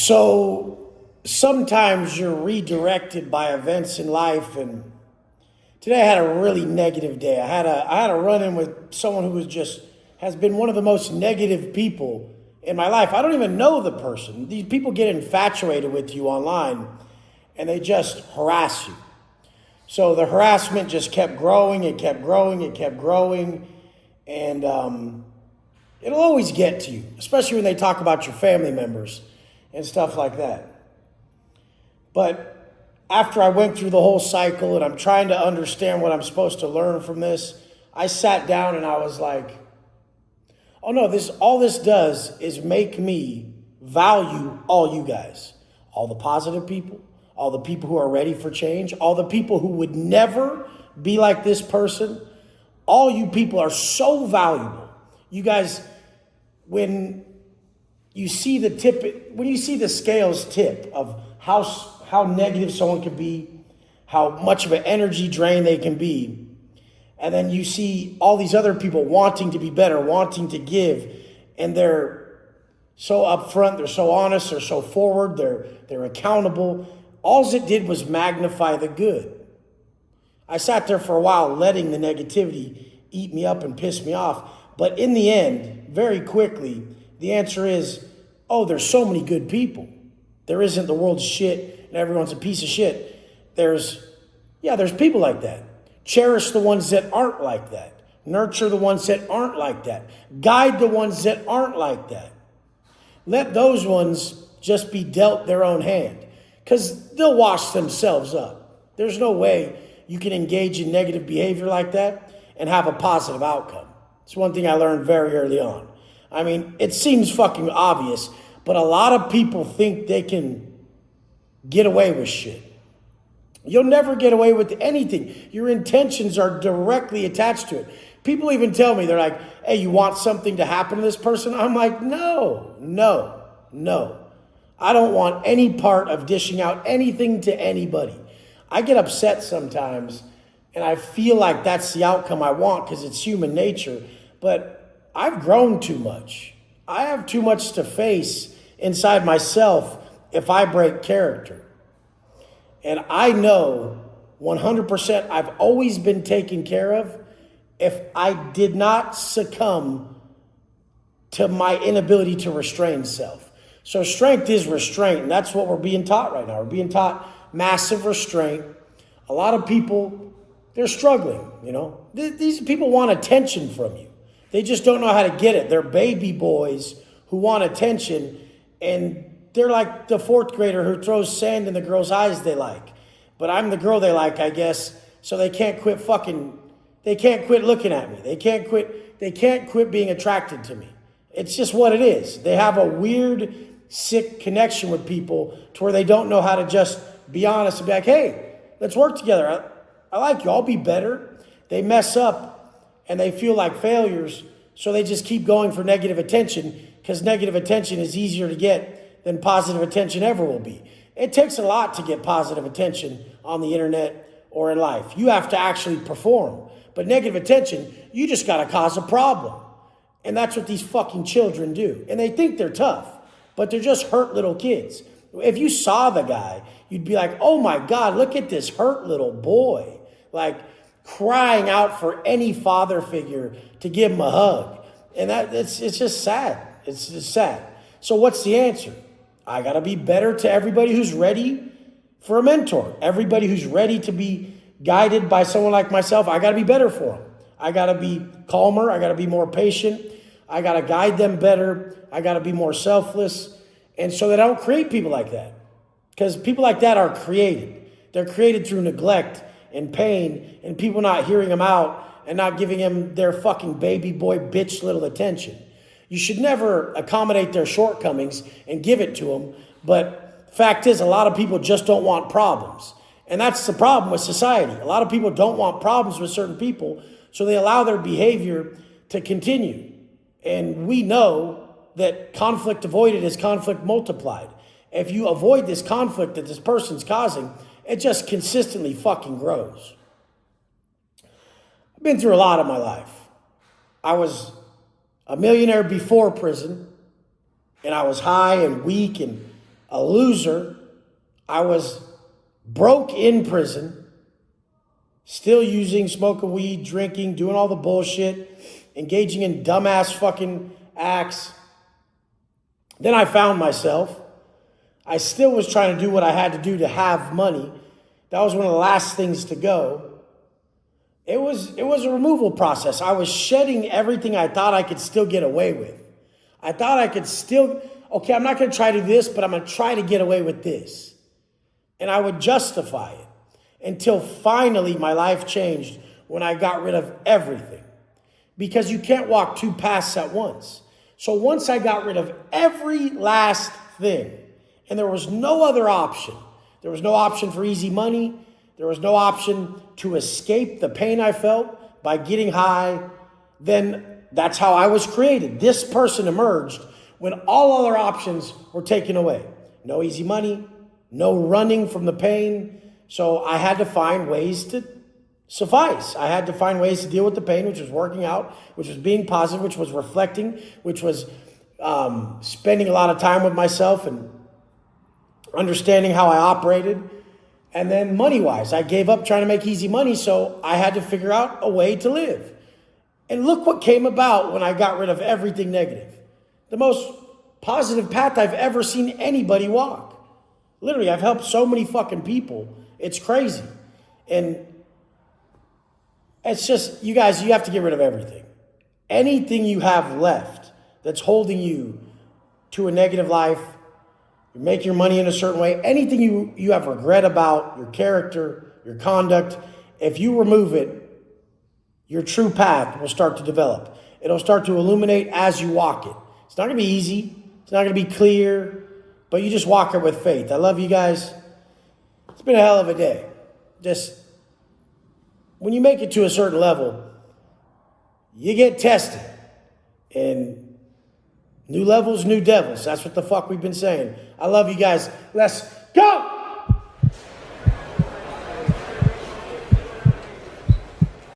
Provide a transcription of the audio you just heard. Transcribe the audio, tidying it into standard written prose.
So sometimes you're redirected by events in life, and today I had a really negative day. I had a run in with someone who has been one of the most negative people in my life. I don't even know the person. These people get infatuated with you online and they just harass you. So the harassment just kept growing, it kept growing, it kept growing, and it'll always get to you, especially when they talk about your family members and stuff like that. But after I went through the whole cycle and I'm trying to understand what I'm supposed to learn from this, I sat down and I was like, oh no, all this does is make me value all you guys, all the positive people, all the people who are ready for change, all the people who would never be like this person. All you people are so valuable. You guys, when you see the scales tip of how negative someone could be, how much of an energy drain they can be, and then you see all these other people wanting to be better, wanting to give, and they're so upfront, they're so honest, they're so forward, they're accountable. All it did was magnify the good. I sat there for a while letting the negativity eat me up and piss me off. But in the end, very quickly, the answer is, oh, there's so many good people. There isn't the world's shit and everyone's a piece of shit. There's people like that. Cherish the ones that aren't like that. Nurture the ones that aren't like that. Guide the ones that aren't like that. Let those ones just be dealt their own hand, because they'll wash themselves up. There's no way you can engage in negative behavior like that and have a positive outcome. It's one thing I learned very early on. I mean, it seems fucking obvious, but a lot of people think they can get away with shit. You'll never get away with anything. Your intentions are directly attached to it. People even tell me, they're like, hey, you want something to happen to this person? I'm like, no. I don't want any part of dishing out anything to anybody. I get upset sometimes, and I feel like that's the outcome I want because it's human nature. But I've grown too much. I have too much to face inside myself if I break character. And I know 100% I've always been taken care of if I did not succumb to my inability to restrain self. So strength is restraint, and that's what we're being taught right now. We're being taught massive restraint. A lot of people, they're struggling, you know. These people want attention from you. They just don't know how to get it. They're baby boys who want attention, and they're like the fourth grader who throws sand in the girl's eyes they like. But I'm the girl they like, I guess, so they can't quit looking at me. They can't quit being attracted to me. It's just what it is. They have a weird, sick connection with people to where they don't know how to just be honest and be like, hey, let's work together. I like you. I'll be better. They mess up and they feel like failures, so they just keep going for negative attention because negative attention is easier to get than positive attention ever will be. It takes a lot to get positive attention on the internet or in life. You have to actually perform. But negative attention, you just got to cause a problem. And that's what these fucking children do. And they think they're tough, but they're just hurt little kids. If you saw the guy, you'd be like, oh my God, look at this hurt little boy. Like crying out for any father figure to give him a hug. And it's just sad. It's just sad. So what's the answer? I got to be better to everybody who's ready for a mentor. Everybody who's ready to be guided by someone like myself, I got to be better for them. I got to be calmer. I got to be more patient. I got to guide them better. I got to be more selfless. And so that I don't create people like that. Because people like that are created. They're created through neglect and pain and people not hearing them out and not giving them their fucking baby boy bitch little attention. You should never accommodate their shortcomings and give it to them. But fact is, a lot of people just don't want problems. And that's the problem with society. A lot of people don't want problems with certain people, so they allow their behavior to continue. And we know that conflict avoided is conflict multiplied. If you avoid this conflict that this person's causing, it just consistently fucking grows. I've been through a lot in my life. I was a millionaire before prison, and I was high and weak and a loser. I was broke in prison, still using, smoking weed, drinking, doing all the bullshit, engaging in dumbass fucking acts. Then I found myself. I still was trying to do what I had to do to have money. That was one of the last things to go. It was a removal process. I was shedding everything I thought I could still get away with. I thought I could still, okay, I'm not going to try to do this, but I'm going to try to get away with this. And I would justify it until finally my life changed when I got rid of everything. Because you can't walk two paths at once. So once I got rid of every last thing, and there was no other option, there was no option for easy money, there was no option to escape the pain I felt by getting high, then that's how I was created. This person emerged when all other options were taken away. No easy money, no running from the pain. So I had to find ways to suffice. I had to find ways to deal with the pain, which was working out, which was being positive, which was reflecting, which was spending a lot of time with myself and understanding how I operated. And then money-wise, I gave up trying to make easy money, so I had to figure out a way to live. And look what came about when I got rid of everything negative. The most positive path I've ever seen anybody walk. Literally, I've helped so many fucking people. It's crazy. And it's just, you guys, you have to get rid of everything. Anything you have left that's holding you to a negative life, you make your money in a certain way, anything you have regret about, your character, your conduct, if you remove it, your true path will start to develop. It'll start to illuminate as you walk it. It's not going to be easy. It's not going to be clear, but you just walk it with faith. I love you guys. It's been a hell of a day. Just when you make it to a certain level, you get tested. And new levels, new devils. That's what the fuck we've been saying. I love you guys.